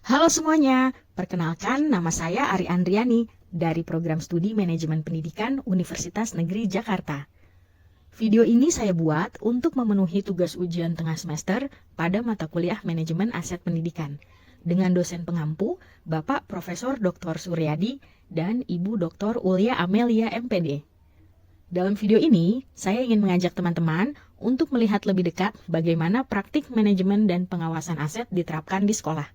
Halo semuanya, perkenalkan nama saya Ari Andriani dari Program Studi Manajemen Pendidikan Universitas Negeri Jakarta. Video ini saya buat untuk memenuhi tugas ujian tengah semester pada mata kuliah Manajemen Aset Pendidikan dengan dosen pengampu Bapak Profesor Dr. Suryadi dan Ibu Dr. Ulia Amelia MPD. Dalam video ini, saya ingin mengajak teman-teman untuk melihat lebih dekat bagaimana praktik manajemen dan pengawasan aset diterapkan di sekolah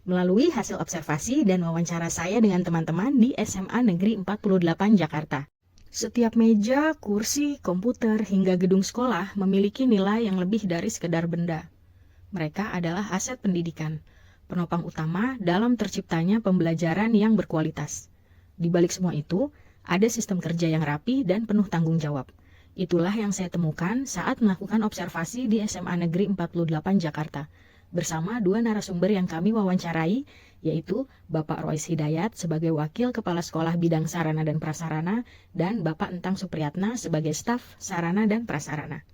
melalui hasil observasi dan wawancara saya dengan teman-teman di SMA Negeri 48 Jakarta. Setiap meja, kursi, komputer, hingga gedung sekolah memiliki nilai yang lebih dari sekedar benda. Mereka adalah aset pendidikan, penopang utama dalam terciptanya pembelajaran yang berkualitas. Di balik semua itu, ada sistem kerja yang rapi dan penuh tanggung jawab. Itulah yang saya temukan saat melakukan observasi di SMA Negeri 48 Jakarta, bersama dua narasumber yang kami wawancarai, yaitu Bapak Rois Hidayat sebagai Wakil Kepala Sekolah Bidang Sarana dan Prasarana dan Bapak Entang Supriyatna sebagai Staf Sarana dan Prasarana.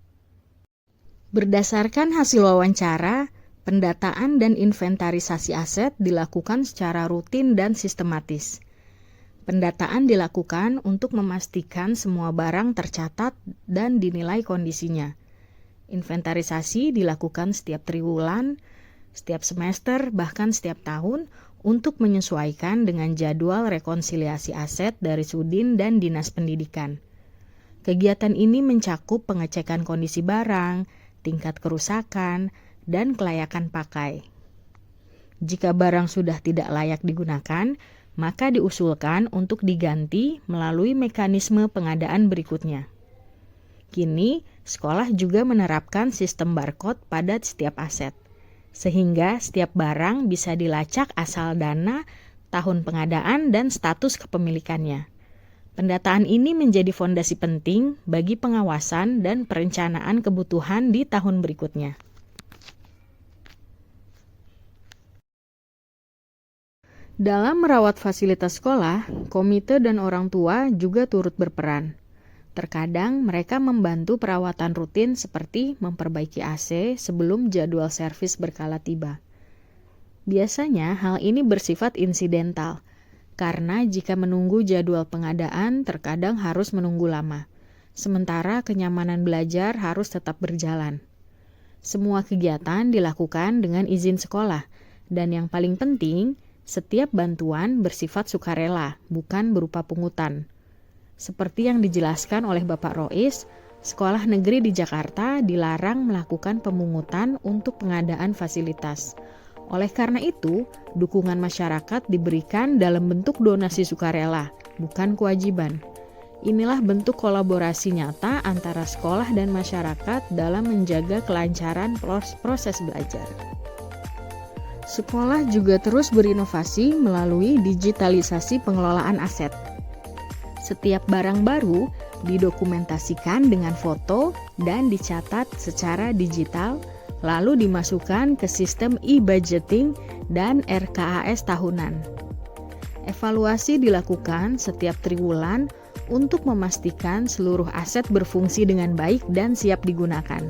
Berdasarkan hasil wawancara, pendataan dan inventarisasi aset dilakukan secara rutin dan sistematis. Pendataan dilakukan untuk memastikan semua barang tercatat dan dinilai kondisinya. Inventarisasi dilakukan setiap triwulan, setiap semester, bahkan setiap tahun untuk menyesuaikan dengan jadwal rekonsiliasi aset dari Sudin dan Dinas Pendidikan. Kegiatan ini mencakup pengecekan kondisi barang, tingkat kerusakan, dan kelayakan pakai. Jika barang sudah tidak layak digunakan, maka diusulkan untuk diganti melalui mekanisme pengadaan berikutnya. Kini, sekolah juga menerapkan sistem barcode pada setiap aset, sehingga setiap barang bisa dilacak asal dana, tahun pengadaan, dan status kepemilikannya. Pendataan ini menjadi fondasi penting bagi pengawasan dan perencanaan kebutuhan di tahun berikutnya. Dalam merawat fasilitas sekolah, komite dan orang tua juga turut berperan. Terkadang mereka membantu perawatan rutin seperti memperbaiki AC sebelum jadwal servis berkala tiba. Biasanya hal ini bersifat insidental, karena jika menunggu jadwal pengadaan terkadang harus menunggu lama, sementara kenyamanan belajar harus tetap berjalan. Semua kegiatan dilakukan dengan izin sekolah, dan yang paling penting, setiap bantuan bersifat sukarela, bukan berupa pungutan. Seperti yang dijelaskan oleh Bapak Rois, sekolah negeri di Jakarta dilarang melakukan pemungutan untuk pengadaan fasilitas. Oleh karena itu, dukungan masyarakat diberikan dalam bentuk donasi sukarela, bukan kewajiban. Inilah bentuk kolaborasi nyata antara sekolah dan masyarakat dalam menjaga kelancaran proses belajar. Sekolah juga terus berinovasi melalui digitalisasi pengelolaan aset. Setiap barang baru didokumentasikan dengan foto dan dicatat secara digital, lalu dimasukkan ke sistem e-budgeting dan RKAS tahunan. Evaluasi dilakukan setiap triwulan untuk memastikan seluruh aset berfungsi dengan baik dan siap digunakan.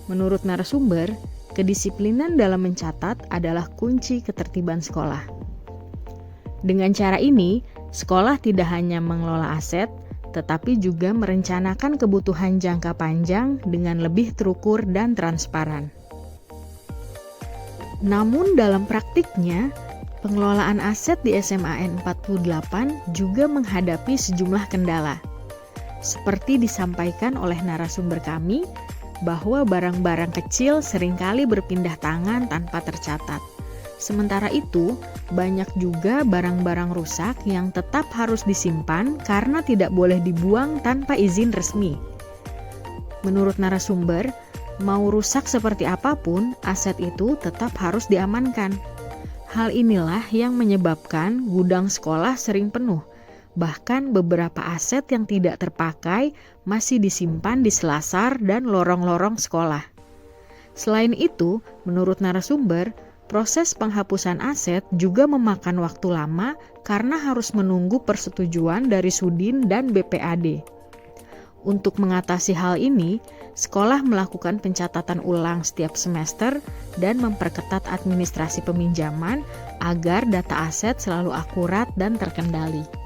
Menurut narasumber, kedisiplinan dalam mencatat adalah kunci ketertiban sekolah. Dengan cara ini, sekolah tidak hanya mengelola aset, tetapi juga merencanakan kebutuhan jangka panjang dengan lebih terukur dan transparan. Namun dalam praktiknya, pengelolaan aset di SMAN 48 juga menghadapi sejumlah kendala. Seperti disampaikan oleh narasumber kami, bahwa barang-barang kecil seringkali berpindah tangan tanpa tercatat. Sementara itu, banyak juga barang-barang rusak yang tetap harus disimpan karena tidak boleh dibuang tanpa izin resmi. Menurut narasumber, mau rusak seperti apapun, aset itu tetap harus diamankan. Hal inilah yang menyebabkan gudang sekolah sering penuh. Bahkan beberapa aset yang tidak terpakai masih disimpan di selasar dan lorong-lorong sekolah. Selain itu, menurut narasumber, proses penghapusan aset juga memakan waktu lama karena harus menunggu persetujuan dari Sudin dan BPAD. Untuk mengatasi hal ini, sekolah melakukan pencatatan ulang setiap semester dan memperketat administrasi peminjaman agar data aset selalu akurat dan terkendali.